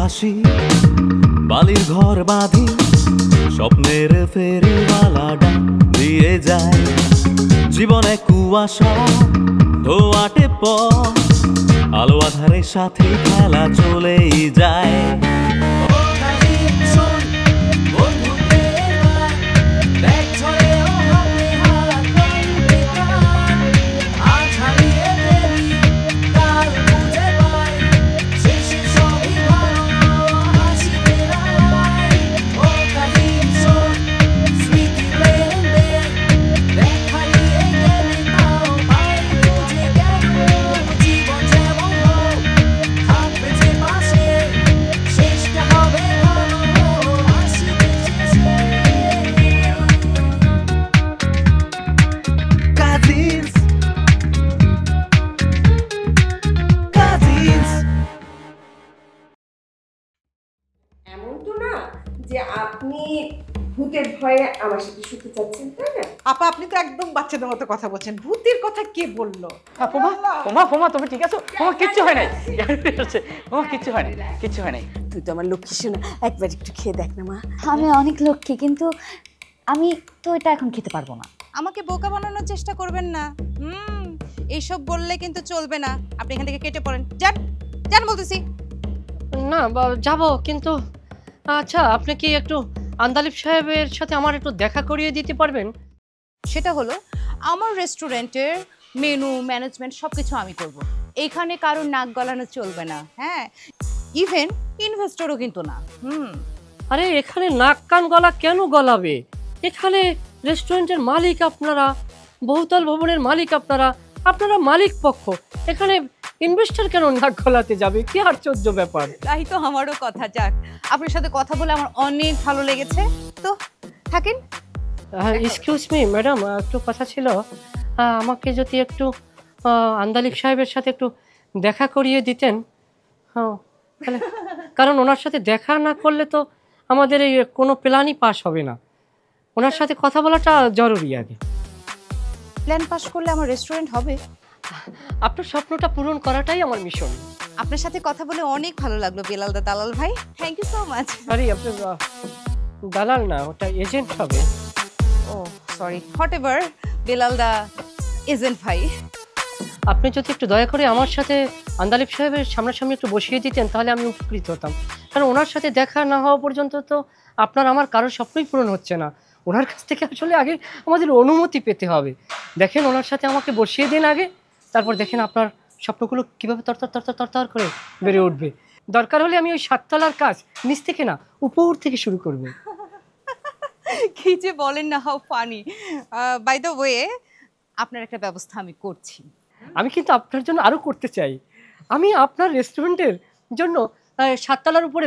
আসি, বালির ঘর বাঁধি, স্বপ্নের ফেরিওয়ালাটা দিয়ে যায়। জীবনে কুয়াশা ধোয়াটে পথ, আলো আধারের সাথে খেলা চলেই যায়। আপনি ভূতের ভয়ে আমার সাথে শুতে চাচ্ছেন, তাই না? আপা, আপনি তো একদম বাচ্চাদের মতো কথা বলছেন। ভূতের কথা কে বললো? ফোমা তুমি ঠিক আছো? ফোমা কিচ্ছু হয় নাই, ফোমা কিচ্ছু হয় নাই, কিচ্ছু হয় নাই। তুই তো আমার লক্ষ্মী শোনা, একবার একটু খেয়ে দেখ না মা। আমি অনেক লক্ষ্মী, কিন্তু আমি তো এটা এখন খেতে পারবো না। আমাকে বোকা বানানোর চেষ্টা করবেন না। এইসব বললে কিন্তু চলবে না। আপনি এখান থেকে কেটে পড়েন, যান যান বলতেছি। না যাব, কিন্তু আচ্ছা আপনি কি একটু আন্দালিব সাহেবের সাথে আমার একটু দেখা করিয়ে দিতে পারবেন? সেটা হলো আমার রেস্টুরেন্টের মেনু ম্যানেজমেন্ট সব কিছু আমি করব। এইখানে কারোর নাক গলানো চলবে না। হ্যাঁ, ইভেন ইনভেস্টরও কিন্তু না। আরে এখানে নাক কান গলা কেন গলাবে? এখানে রেস্টুরেন্টের মালিক আপনারা, বহুতল ভবনের মালিক আপনারা, আপনারা মালিক পক্ষ। এখানে ইনভেস্টর কেন নাক গলাতে যাবে? কি আশ্চর্য ব্যাপার। তাই তো আমারও কথা। যাক, আপনার সাথে কথা বলে আমার অনেক ভালো লেগেছে। তো থাকেন। এক্সকিউজ মি ম্যাডাম, একটু কথা ছিল। আমাকে যদি একটু আন্দালিব সাহেবের সাথে একটু দেখা করিয়ে দিতেন। হ্যাঁ, তাহলে কারণ ওনার সাথে দেখা না করলে তো আমাদের এই কোনো প্ল্যানই পাস হবে না। ওনার সাথে কথা বলাটা জরুরি। আগে প্ল্যান পাস করলে আমার রেস্টুরেন্ট হবে। আপনার স্বপ্নটা পূরণ করাটাই আমার মিশন। আপনার সাথে কথা বলে অনেক ভালো লাগলো বেলাল দালাল ভাই। Thank you so much. আরে আপনি দালাল না, ওটা এজেন্ট হবে। ও সরি, হোয়াটএভার, বেলাল দা এজেন্ট ভাই। আপনি যদি একটু দয়া করে আমার সাথে আন্দালিব সাহেবের সামনাসামনি একটু বসিয়ে দিতেন, তাহলে আমি উপকৃত হতাম। কারণ ওনার সাথে দেখা না হওয়া পর্যন্ত তো আপনার আমার কারোর স্বপ্নই পূরণ হচ্ছে না। ওনার কাছ থেকে আসলে আগে আমাদের অনুমতি পেতে হবে। দেখেন, ওনার সাথে আমাকে বসিয়ে দিন আগে, তারপর দেখেন আপনার স্বপ্নগুলো কীভাবে তরতর করে বেড়ে উঠবে। দরকার হলে আমি ওই 7 তলার কাজ নিচ থেকে না, উপর থেকে শুরু করব। কি যে বলেন না, how funny. By the way, আপনার একটা ব্যবস্থা আমি করছি। আমি কিন্তু আপনার জন্য আরও করতে চাই। আমি আপনার রেস্টুরেন্টের জন্য 7 তলার উপরে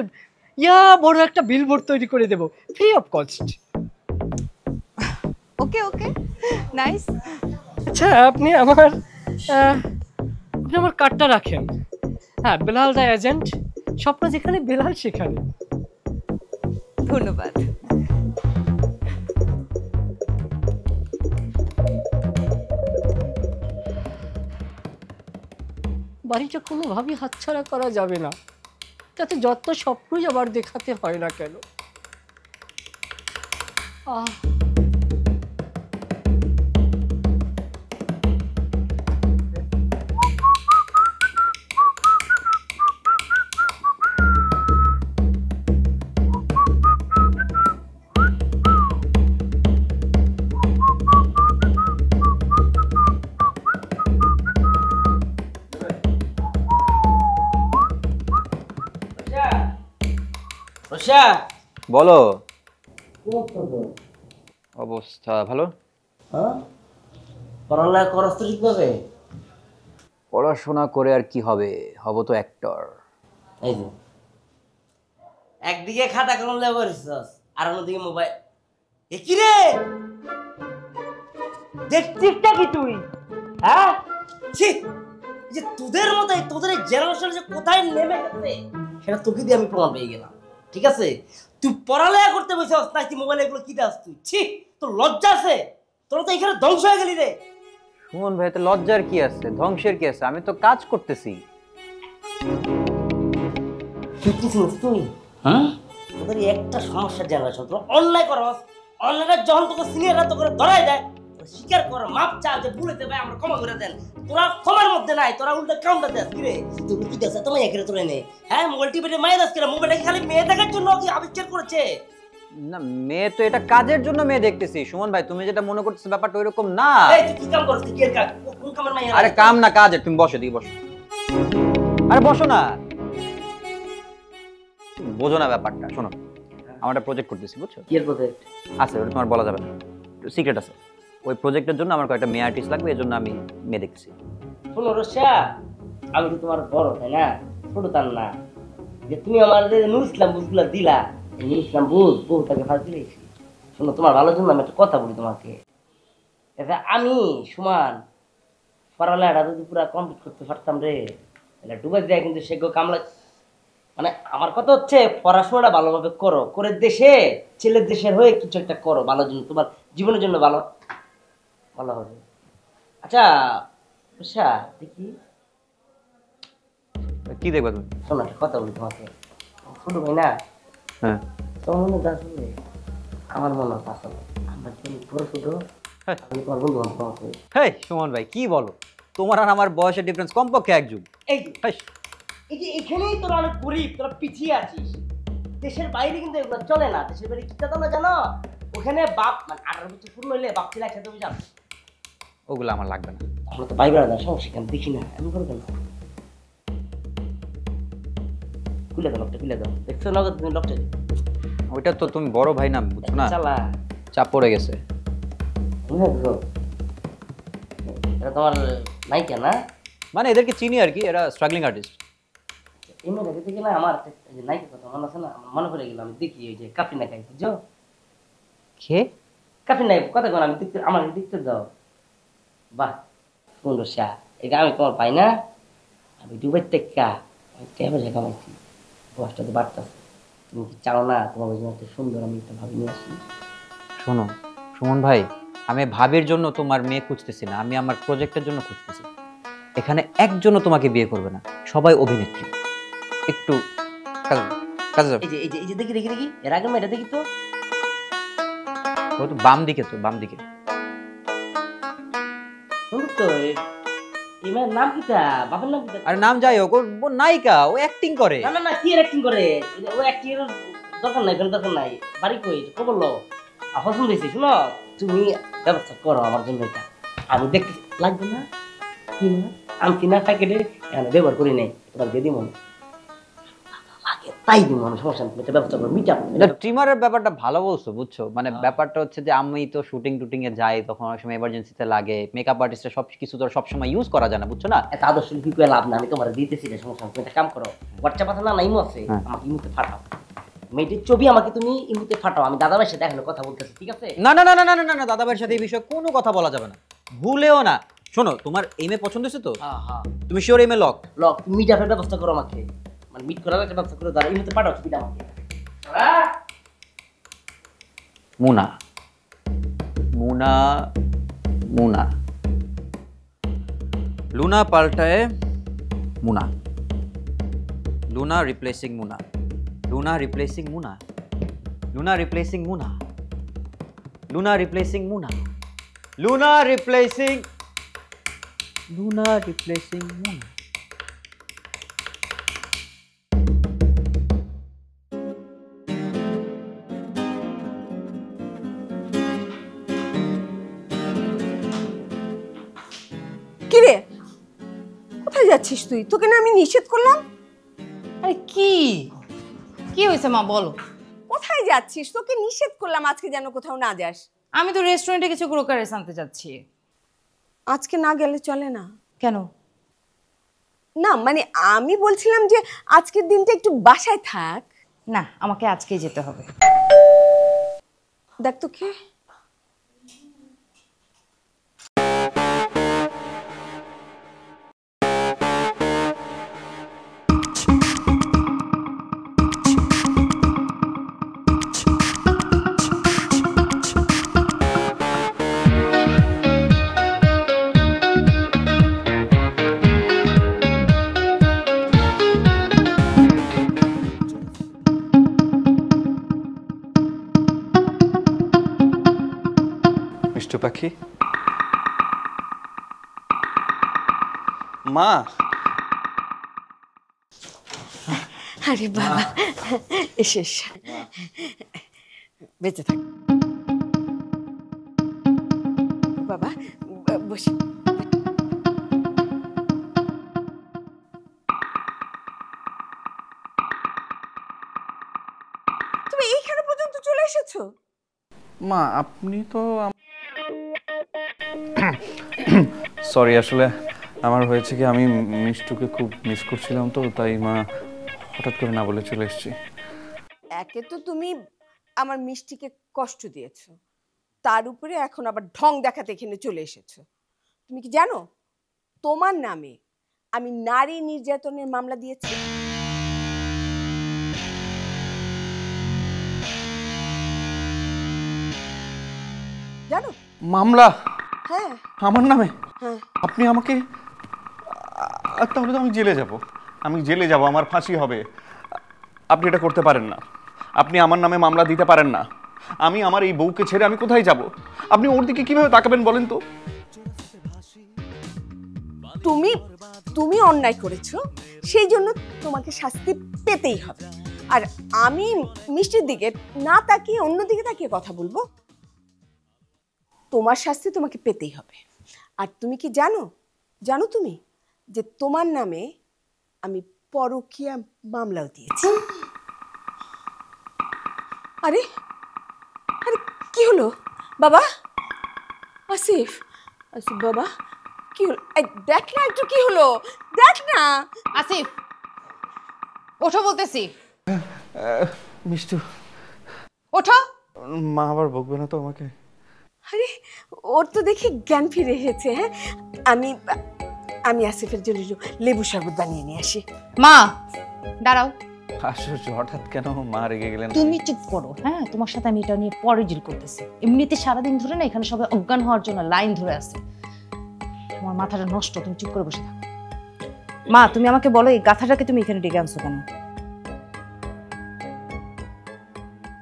বড় একটা বিলবোর্ড তৈরি করে দেব, free of cost. Okay okay, nice. আচ্ছা, আপনি আমার কার্ডটা রাখেন। হ্যাঁ, বেলাল দা এজেন্ট, স্বপ্ন যেখানে বেলাল সেখানে। ধন্যবাদ। বাড়িটা কোনোভাবেই হাতছাড়া করা যাবে না, যাতে যত স্বপ্নই আবার দেখাতে হয় না কেন। বলো, অবস্থা ভালো? পড়াশোনা করে আর কি হবে, হব তো অ্যাক্টর। একদিকে খাতা কলম লেবার আর অন্যদিকে মোবাইল। কি রে দেখছিসটা কি তুই? হ্যাঁ, যে তোদের মতো তোদের জেনারেশন যে কোথায় নেমে গেছে সেটা তোকে দিয়ে আমি প্রমাণ পেয়ে গেলাম। ঠিক আছে, তুই পড়ালেখা করতে বসেছিস না, তুই মোবাইলে এগুলো কি দাস তুই? তোর লজ্জা আছে? তোরা তো এখানে ধ্বংস হয়ে গেলি রে। সুমন ভাই, তো লজ্জার কি আছে, ধ্বংসের কি আছে? আমি তো কাজ করতেছি। তুই কি শুনিস তুই? হ্যাঁ, তোদের এই একটা সমস্যার জেনারেশন, তোরা অন্যায় করস, অন্যায়টা যখন তোকে সিনিয়ররা তো করে ধরাই দেয়, স্বীকার কর, মাপ চা, যে ভুলেতে ভাই আমরা ক্ষমা করে দেন। তোরা ক্ষমার মধ্যে নাই, তোরা উল্টা কাউন্টার দেস। কিরে তুই কি দেস তোমায় একেরে তোরে নে? হ্যাঁ, মোবাইল টিভিতে মাইয়া দাস কিরা? মোবাইলটাকে খালি মেয়ে দেখার জন্য কি আবিষ্কার করেছে? না মেয়ে তো এটা কাজের জন্য মেয়ে দেখতেছি। সুমন ভাই তুমি যেটা মনে করতেছো ব্যাপারটা ওইরকম না। এই তুই কি কাম করছিস? তুই কি এর কাজ? কোন কামের মাইয়া? আরে কাম না কাজের, তুমি বসো দিকে বসো। আরে বসো না, বোঝো না ব্যাপারটা। শোনো, আমার একটা প্রজেক্ট করতেছি, বুঝছো? কি এর প্রজেক্ট আছে, ওটা তোমার বলা যাবে না, সিক্রেট আছে। ওই প্রজেক্টের জন্য আমার কয়েকটা মেয়ে আর্টিস্ট লাগবে, এর জন্য আমি মেয়ে দেখতেছি। শোনো রসা, আমি তো তোমার বড়, তাই না? ছোট তার না যে তুমি আমার নুর ইসলাম বুঝগুলা দিলা, নুর ইসলাম বুঝ বহুটাকে ফাঁস দিয়েছি। শোনো, তোমার ভালোর জন্য আমি একটা কথা বলি তোমাকে। আমি সমান পড়ালেখাটা যদি পুরা কমপ্লিট করতে পারতাম রে, এটা ডুবে যায়, কিন্তু সে কামলা। মানে আমার কথা হচ্ছে পড়াশোনাটা ভালোভাবে করো, করে দেশে ছেলের দেশের হয়ে কিছু একটা করো ভালোর জন্য, তোমার জীবনের জন্য ভালো ভালো হবে। আচ্ছা উষা, দেখি কি দেখবা তুমি? শোনো, একটা কথা বলি তোমাকে। ছোট ভাই না, হ্যাঁ, তোমার মনে হয় আসলে আমার মনে হয় আসলে আমরা কি বড় ছোট, আমি তোমার বন্ধু বান্ধব। হেই সুমন ভাই, কি বলো? তোমার আর আমার বয়সের ডিফারেন্স কমপক্ষে 1 যুগ। এই যে এখানেই তোরা অনেক গরিব, তোরা পিছিয়ে আছিস। দেশের বাইরে কিন্তু এগুলো চলে না। দেশের বাইরে কি কথা জানো? ওখানে বাপ মানে 18 বছর পূর্ণ হইলে বাপ ছেলে একসাথে হয়ে যাবে। ওগুলো আমার লাগবে না। আমরা তো ভাই ব্রাদার, সমস্যা কেন? দেখি না আমি করবো না। খুলে দাও লকটা, খুলে দাও। দেখছো নগদ তুমি লকটা? ওইটা তো তুমি বড় ভাই না, বুঝছো না? চালা চাপ পড়ে গেছে। এটা তোমার নায়িকা না? মানে এদেরকে চিনি আর কি, এরা স্ট্রাগলিং আর্টিস্ট। এই মেয়েটা দেখে না আমার নায়িকা কথা মনে আছে না, মনে পড়ে গেল। আমি দেখি ওই যে কাফিনা গাই, বুঝছো? কে কাফিনা কথা কোন? আমি দেখতে, আমার দেখতে দাও। বাহ সুন্দর সা, এটা আমি তোমার পাই না। আমি দুবাই টেক্কা টেবলে কামাইছি, বয়সটা তো বাড়তেছে। তুমি কি চাও না তোমার জন্য একটা সুন্দর আমি একটা ভাবি নিয়ে আসি? শোনো সুমন ভাই, আমি ভাবির জন্য তোমার মেয়ে খুঁজতেছি না, আমি আমার প্রজেক্টের জন্য খুঁজতেছি। এখানে একজনও তোমাকে বিয়ে করবে না, সবাই অভিনেত্রী। একটু কাজে যাও। এই যে দেখি দেখি দেখি, এর আগে মেয়েটা দেখি তো। ও তো বাম দিকে, তো বাম দিকে। সুন্দর তো। এই মেয়ের নাম কিটা? বাবার নাম কিটা? আরে নাম যাই হোক, ও নায়িকা, ও অ্যাক্টিং করে। না না না, কি অ্যাক্টিং করে? ও অ্যাক্টিং এর দরকার নাই, কোনো দরকার নাই। বাড়ি কই খবর লো, পছন্দ হয়েছে। শুনো, তুমি ব্যবস্থা করো আমার জন্য, এটা আমি দেখতে লাগবে না। কি না আমি কিনা প্যাকেটে ব্যবহার করি নাই, তোমার দিয়ে দিব তাই দিব আমি, সমস্যা নেই। এটা ব্যবস্থা করো, মিটাপ। এটা ট্রিমারের ব্যাপারটা ভালো বলছো, বুঝছো? মানে ব্যাপারটা হচ্ছে যে আমি তো শুটিং টুটিং এ যাই, তখন অনেক সময় এমার্জেন্সিতে লাগে। মেকআপ আর্টিস্টের সব কিছু তো সব সময় ইউজ করা যায় না, বুঝছো না? এত আদর্শ লিপি করে লাভ না, আমি তোমার দিতেছি না, সমস্যা নেই। তুমি একটা কাম করো, হোয়াটসঅ্যাপ আছে না, ইমো আছে, আমাকে ইমোতে ফাটাও। মেয়েটির ছবি আমাকে তুমি ইমোতে ফাটাও, আমি দাদা ভাইয়ের সাথে এখনো কথা বলতেছি, ঠিক আছে? না না না না না না না, দাদা ভাইয়ের সাথে এই বিষয়ে কোনো কথা বলা যাবে না, ভুলেও না। শোনো, তোমার এমএ পছন্দ হয়েছে তো? হ্যাঁ হ্যাঁ, তুমি শিওর এমএ লক? লক। তুমি মিটাপের ব্যবস্থা করো আমাকে, মানে মিট করার একটা ব্যবস্থা করে দাও, ইমোতে পাঠাও ছবিটা আমাকে। মুনা মুনা মুনা লুনা পাল্টায় মুনা, লুনা রিপ্লেসিং মুনা, লুনা রিপ্লেসিং মুনা, লুনা রিপ্লেসিং মুনা, লুনা রিপ্লেসিং মুনা, লুনা রিপ্লেসিং, লুনা রিপ্লেসিং মুনা। কিরে, কোথায় যাচ্ছিস তুই? তোকে না আমি নিষেধ করলাম। আরে কি কি হয়েছে মা, বলো। কোথায় যাচ্ছিস? তোকে নিষেধ করলাম আজকে যেন কোথাও না যাস। আমি তো রেস্টুরেন্টে কিছু গ্রোসারিস আনতে যাচ্ছি। আজকে না গেলে চলে না? কেন? না মানে আমি বলছিলাম যে আজকের দিনটা একটু বাসায় থাক। না, আমাকে আজকেই যেতে হবে। দেখ তো কে। মিষ্টু পাখি। মা, আরে বাবা, এসে বেঁচে থাক বাবা, বসে। তুমি এইখানে পর্যন্ত চলে এসেছো? মা আপনি তো সরি, আসলে আমার হয়েছে কি, আমি মিষ্টুকে খুব মিস করছিলাম, তো তাই মা হঠাৎ করে না বলে চলে এসেছি। একে তো তুমি আমার মিষ্টিকে কষ্ট দিয়েছো, তার উপরে এখন আবার ঢং দেখাতে এখানে চলে এসেছো। তুমি কি জানো তোমার নামে আমি নারী নির্যাতনের মামলা দিয়েছি? জানো? মামলা? হ্যাঁ। আমার নামে? হ্যাঁ। আপনি আমাকে, তাহলে তো আমি জেলে যাব, আমার ফাঁসি হবে। আপনি এটা করতে পারেন না, আপনি আমার নামে মামলা দিতে পারেন না। আমি আমার এই বউকে ছেড়ে আমি কোথায় যাব? আপনি ওর দিকে কিভাবে তাকাবেন বলেন তো? তুমি তুমি অন্যায় করেছো, সেই জন্য তোমাকে শাস্তি পেতেই হবে। আর আমি মিষ্টির দিকে না তাকিয়ে অন্যদিকে তাকিয়ে কথা বলবো? তোমার শাস্তি তোমাকে পেতেই হবে। আর তুমি কি জানো তুমি যে তোমার নামে আমি পরকীয়া মামলাও দিয়েছি। আরে আরে কি হলো বাবা? আসিফ, আসিফ বাবা, কি হলো? দেখ না একটু, কি হলো দেখ না। আসিফ, ওঠো বলতেছি। মিষ্টু, ওঠো। মা আবার বকবে না তো আমাকে? আরে ওর তো দেখি জ্ঞান ফিরে এসেছে। হ্যাঁ, আমি আসিফের জন্য লেবু শরবত বানিয়ে নিয়ে আসি। মা দাঁড়াও। আশ্চর্য, হঠাৎ কেন মা রেগে গেলেন? তুমি চুপ করো। হ্যাঁ, তোমার সাথে আমি এটা নিয়ে পরে ডিল করতেছি। এমনিতে সারাদিন ধরে না এখানে সবাই অজ্ঞান হওয়ার জন্য লাইন ধরে আছে। তোমার মাথাটা নষ্ট, তুমি চুপ করে বসে থাকো। মা তুমি আমাকে বলো, এই গাথাটাকে তুমি এখানে ডেকে আনছো কেন?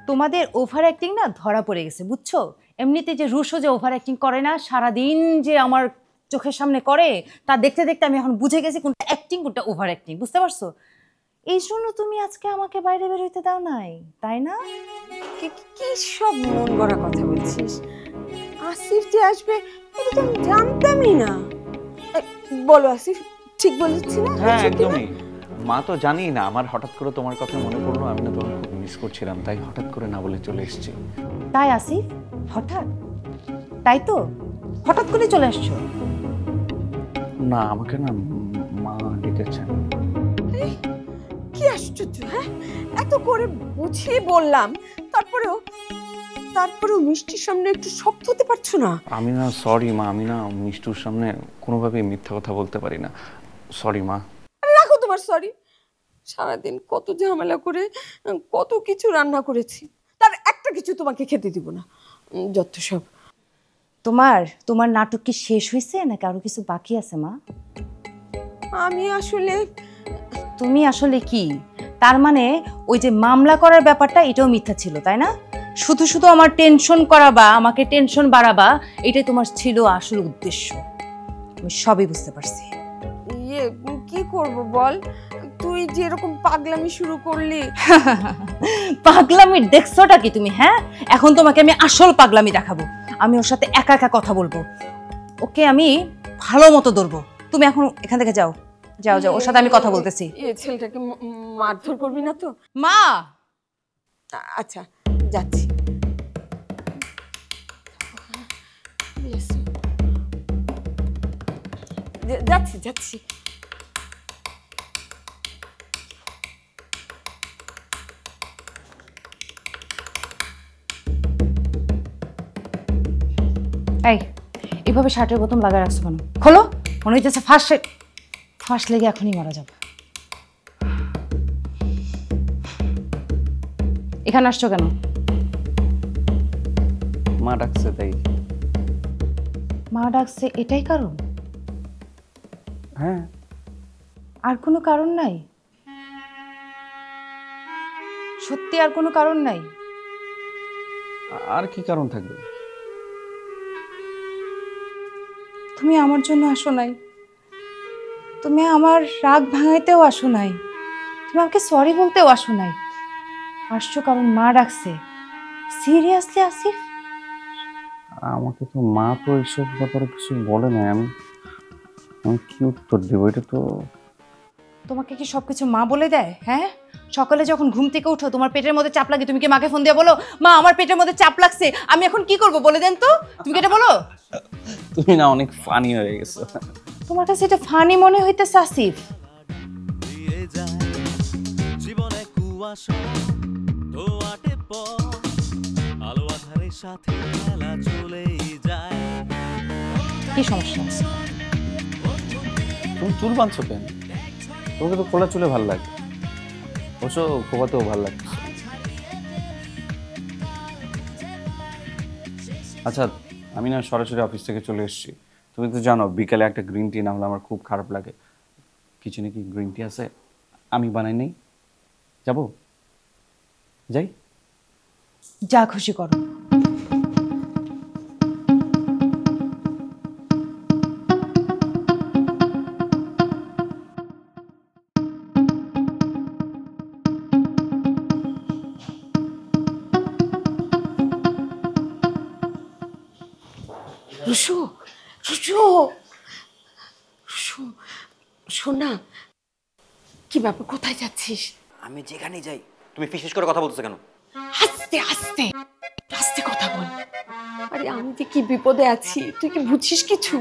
তোমাদের ওভার অ্যাক্টিং না ধরা পড়ে গেছে, বুঝছো? এমনিতে যে রুশো যে ওভার অ্যাক্টিং করে না, সারাদিন যে আমার চোখের সামনে করে, তা দেখতে দেখতে আমি এখন বুঝে গেছি কোনটা অ্যাক্টিং কোনটা ওভার অ্যাক্টিং, বুঝতে পারছো? এই জন্য তুমি আজকে আমাকে বাইরে বের হইতে দাও নাই, তাই না? কি সব মন গড়া কথা বলছিস? আসিফ যে আসবে এটা তো আমি জানতামই না। বলো আসিফ, ঠিক বলেছি না? হ্যাঁ একদমই। মা তো জানি না, আমার হঠাৎ করে তোমার কথা মনে পড়লো, আমি না তোমাকে খুব মিস করছিলাম, তাই হঠাৎ করে না বলে চলে এসেছি। তাই আসিফ? হঠাৎ? তাই তো হঠাৎ করে চলে আসছো? না, আমাকে না মা ডেকেছেন। কি আশ্চর্য! হ্যাঁ, এত করে বুঝিয়ে বললাম, তারপরেও মিষ্টির সামনে একটু শক্ত হতে পারছো না? আমি না, সরি মা, আমি না মিষ্টুর সামনে কোনোভাবেই মিথ্যা কথা বলতে পারি না, সরি মা। রাখো তোমার সরি। সারাদিন কত ঝামেলা করে কত কিছু রান্না করেছি, তার একটা কিছু তোমাকে খেতে দিব না, যত সব। তোমার নাটক কি শেষ হয়েছে নাকি আরো কিছু বাকি আছে মা? তুমি আসলে কি, তার মানে ওই যে মামলা করার ব্যাপারটা এটাও মিথ্যা ছিল, তাই না? শুধু শুধু আমার টেনশন করাবা, আমাকে টেনশন বাড়াবা, এটাই তোমার ছিল আসল উদ্দেশ্য। আমি সবই বুঝতে পারছি। কি করব বল, তুই যে এরকম পাগলামি শুরু করলি। পাগলামি দেখছোটা কি তুমি? হ্যাঁ, এখন তোমাকে আমি আসল পাগলামি দেখাবো। আমি ওর সাথে একা একা কথা বলবো, ওকে আমি ভালো মতো ধরবো। তুমি এখন এখান থেকে যাও, যাও যাও, ওর সাথে আমি কথা বলতেছি। ছেলেটাকে মারধর করবি না তো? মা আচ্ছা যাচ্ছি। যাচ্ছি যাচ্ছি। এই এভাবে শার্টের বোতাম লাগায় রাখছো কেন? খোলো, মনে হইতেছে ফাঁস লেগে এখনই মারা যাবে। এখানে আসছো কেন? মা ডাকছে তাই। মা ডাকছে এটাই কারণ? হ্যাঁ। আর কোনো কারণ নাই? সত্যি আর কোনো কারণ নাই? আর কি কারণ থাকবে? তুমি আমার জন্য আসো নাই, তুমি আমার রাগ ভাঙাইতেও আসো নাই, তুমি আমাকে সরি বলতেও আসো নাই, আসছো কারণ মা ডাকছে। সিরিয়াসলি আসিফ? আমাকে তো মা তো এইসব ব্যাপারে কিছু বলে নাই, আমি কি উত্তর দেবো? এটা তো তোমাকে কি সবকিছু মা বলে দেয়? হ্যাঁ, সকালে যখন ঘুম থেকে উঠো তোমার পেটের মধ্যে চাপ লাগে, তুমি কি মাকে ফোন দিয়ে বলো মা আমার পেটের মধ্যে চাপ লাগছে, আমি এখন কি করব বলে দেন তো? তুমি কি এটা বলো? তুমি না অনেক ফানি হয়ে গেছো। তোমার কাছে এটা ফানি মনে হইতেছে আসিফ? জীবনে কুয়াশা ধোয়াটে পথ, আলো আধারের সাথে খেলা চলেই যায়। কি সমস্যা? তুমি চুল বাঁধছো কেন? তোমাকে তো খোলা চুলে ভালো লাগে, অবশ্য খোপাতেও ভালো লাগছে। আচ্ছা, আমি না সরাসরি অফিস থেকে চলে এসেছি। তুমি তো জানো বিকালে একটা গ্রিন টি না হলে আমার খুব খারাপ লাগে। কিচেনে কি গ্রিন টি আছে? আমি বানাই নেই, যাবো? যাই? যা খুশি করো। রুশু, রুশু, রুশু, শোনা, কি ব্যাপার, কোথায় যাচ্ছিস? আমি যেখানে যাই তুমি ফিসফিস করে কথা বলতেছো কেন? আস্তে আস্তে আস্তে কথা বল। আরে আমি যে কি বিপদে আছি, তুই কি বুঝছিস কিছু?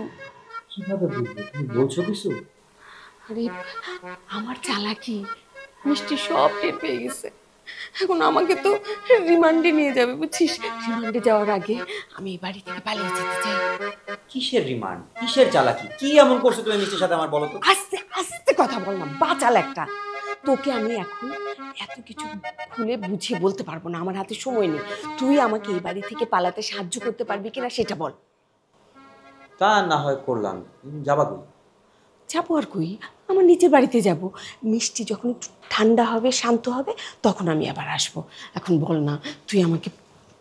কিভাবে বুঝবো? তুমি বলছো কিছু? আরে আমার চালাকি মিষ্টি সব টের পেয়ে গেছে। এখন আমাকে তো রিমান্ডে নিয়ে যাবে, বুঝছিস? রিমান্ডে যাওয়ার আগে আমি এই বাড়ি থেকে পালিয়ে যেতে চাই। কিসের রিমান্ড, কিসের চালাকি, কি এমন করছো তুমি মিষ্টির সাথে আমার বলো তো? আস্তে আস্তে কথা বল না, বাচাল একটা। তোকে আমি এখন এত কিছু খুলে বুঝিয়ে বলতে পারবো না, আমার হাতে সময় নেই। তুই আমাকে এই বাড়ি থেকে পালাতে সাহায্য করতে পারবি কিনা সেটা বল। তা না হয় করলাম, যাবা কই? যাবো আর কই, আমার নিচের বাড়িতে যাব। মিষ্টি যখন একটু ঠান্ডা হবে, শান্ত হবে, তখন আমি আবার আসবো। এখন বল না, তুই আমাকে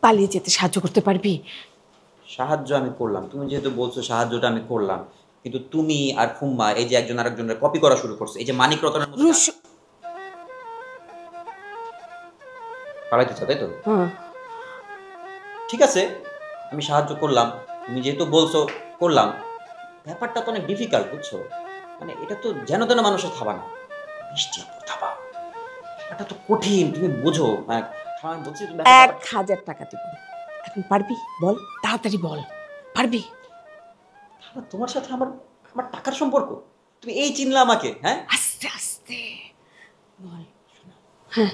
পালিয়ে যেতে সাহায্য করতে পারবি? সাহায্য আমি করলাম, তুমি যেহেতু বলছো সাহায্যটা আমি করলাম, কিন্তু তুমি আর ফুম্মা এই যে একজন আরেকজনের কপি করা শুরু করছে, এই যে মানিক রতনের মধ্যে পালাইতে চাও, তাই তো? ঠিক আছে, আমি সাহায্য করলাম, তুমি যেহেতু বলছো করলাম। ব্যাপারটা তো অনেক ডিফিকাল্ট, বুঝছো? মানে এটা তো যেন তেন মানুষের থাবা না, মিষ্টি থাবা। এটা তো কঠিন, তুমি বোঝো। আমি বলছি 1000 টাকা দিব। এখন পারবি? বল, তাড়াতাড়ি বল, পারবি? তোমার সাথে আমার আমার টাকার সম্পর্ক? তুমি এই চিনলা আমাকে? হ্যাঁ, আস্তে আস্তে বল। হ্যাঁ,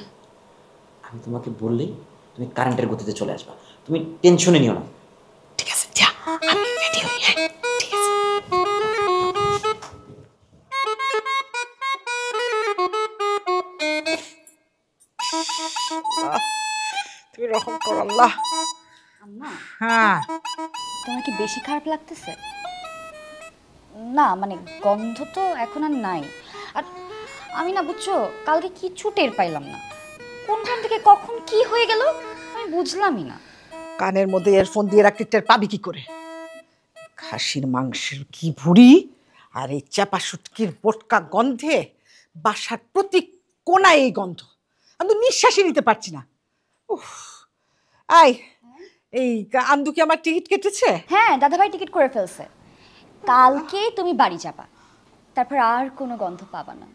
আমি তোমাকে বললেই তুমি কারেন্টের গতিতে চলে আসবা, তুমি টেনশনে নিও না। ঠিক আছে, যা, আমি রেডি হই। হ্যাঁ, ঠিক আছে। তুমি রকম কর আল্লাহ। আম্মা, হ্যাঁ, তোমার কি বেশি খারাপ লাগতেছে? না মানে গন্ধ তো এখন আর নাই। আর আমি না বুঝছো কালকে কিছু টের পাইলাম না, কোনখান থেকে কখন কি হয়ে গেল আমি বুঝলামই না। কানের মধ্যে ইয়ারফোন দিয়ে রাখতে টের পাবি কি করে? খাসির মাংসের কি ভুড়ি আর এই চাপা শুটকির বোটকা গন্ধে বাসার প্রতি কোনায় এই গন্ধ, আমি তো নিঃশ্বাসই নিতে পারছি না। উফ, আই এই আন্দু কি আমার টিকিট কেটেছে? হ্যাঁ, দাদাভাই টিকিট করে ফেলছে। কালকে তুমি বাড়ি যাবা, তারপর আর কোনো গন্ধ পাবা না।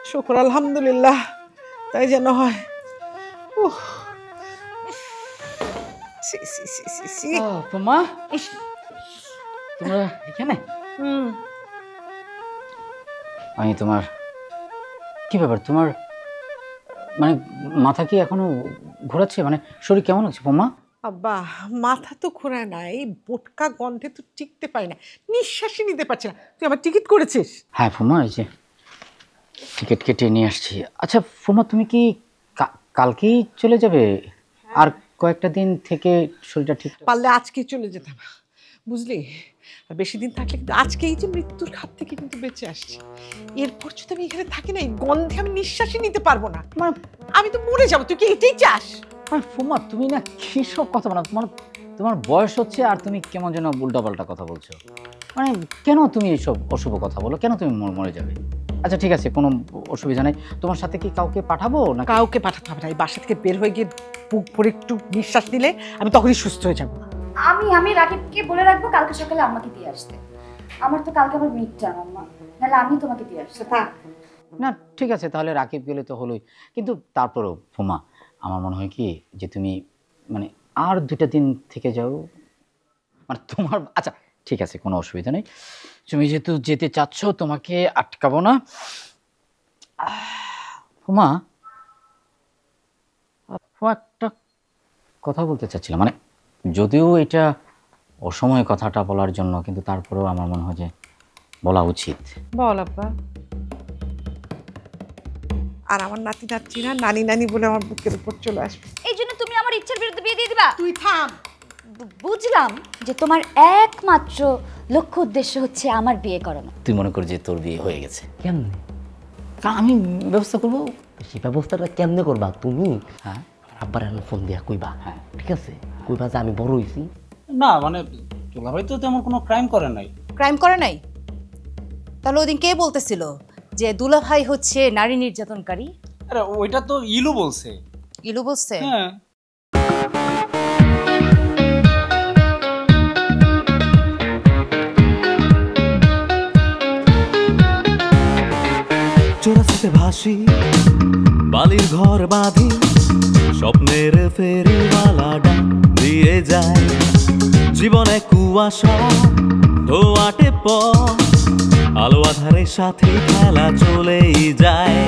শুকর আলহামদুলিল্লাহ, তাই যেন হয়। উফ, সি সি সি সি সি। তোমা তোমরা এখানে? আমি তোমার কি ব্যাপার, তোমার মানে মাথা কি এখনো ঘোরাচ্ছে? মানে শরীর কেমন আছে বোমা? আব্বা, মাথা তো ঘোরায় না, এই বোটকা গন্ধে তো টিকতে পারি না, নিঃশ্বাসই নিতে পারছি না। তুই আমার টিকিট করেছিস? হ্যাঁ ফুমা, এই যে টিকিট কেটে নিয়ে আসছি। আচ্ছা ফুমা, তুমি কি কালকেই চলে যাবে? আর কয়েকটা দিন থেকে শরীরটা ঠিক? পারলে আজকেই চলে যেতাম, বুঝলি? আর বেশি দিন থাকলে কিন্তু আজকেই যে মৃত্যুর হাত থেকে কিন্তু বেঁচে আসছি। এরপর যদি আমি এখানে থাকি না, এই গন্ধে আমি নিঃশ্বাসই নিতে পারবো না, আমি তো মরে যাবো। তুই কি এটাই চাস? ফুমা তুমি না কি সব কথা বলো, তোমার বয়স হচ্ছে আর তুমি কেমন যেন উল্টাপাল্টা কথা বলছো। মানে কেন তুমি এইসব অশুভ কথা বলো? কেন তুমি মরে যাবে? আচ্ছা ঠিক আছে, কোনো অসুবিধা নেই। তোমার সাথে কি কাউকে পাঠাবো না? কাউকে পাঠাতে হবে না। এই বাসা থেকে বের হয়ে গিয়ে বুক ভরে একটু নিঃশ্বাস নিলে আমি তখনই সুস্থ হয়ে যাবো। আমি রাকিবকে বলে রাখবো কালকে সকালে আম্মাকে দিয়ে আসতে। আমার তো কালকে আবার মিট টাইম আম্মা, নাহলে আমি তোমাকে দিয়ে আসতে। না ঠিক আছে, তাহলে রাকিব গেলে তো হলোই। কিন্তু তারপরও ফুমা, আমার মনে হয় কি যে তুমি মানে আর 2টা দিন থেকে যাও, মানে তোমার। আচ্ছা ঠিক আছে, কোনো অসুবিধা নেই। তুমি যেহেতু যেতে চাচ্ছ, তোমাকে আটকাবো না। ফুমা, একটা কথা বলতে চাচ্ছিলাম, মানে যদিও এটা অসময়ে কথাটা বলার জন্য, কিন্তু তারপরেও আমার মনে হয় যে বলা উচিত। বল আব্বা। আর আমার নাতি নাতিরা নানি নানি বলে আমার বুকের উপর চলে আসবে। এই জন্য তুমি আমার ইচ্ছার বিরুদ্ধে বিয়ে দিয়ে দিবা? তুই থাম। বুঝলাম যে তোমার একমাত্র লক্ষ্য উদ্দেশ্য হচ্ছে আমার বিয়ে করানো। তুই মনে কর যে তোর বিয়ে হয়ে গেছে? কেমনে? কারণ আমি ব্যবস্থা করবো। সেই ব্যবস্থাটা কেমনে করবা তুমি? হ্যাঁ, আব্বার ফোন দিয়া কইবা। হ্যাঁ ঠিক আছে, কইবা যে আমি বড় হইছি। না মানে দুলাভাই তো তেমন কোনো ক্রাইম করে নাই। ক্রাইম করে নাই? তাহলে ওদিন কে বলতেছিল যে দুলাভাই হচ্ছে নারী নির্যাতনকারী? আরে ওইটা তো ইলু বলছে। ইলু বলছে? হ্যাঁ। চোরাস্তে ভাসি, বালির ঘর বাঁধি, স্বপ্নের ফেরিওয়ালা ডাক দিয়ে যায়। জীবনে কুয়াশা ধোয়াটে পথ, আলো আধারের সাথে খেলা চলেই যায়।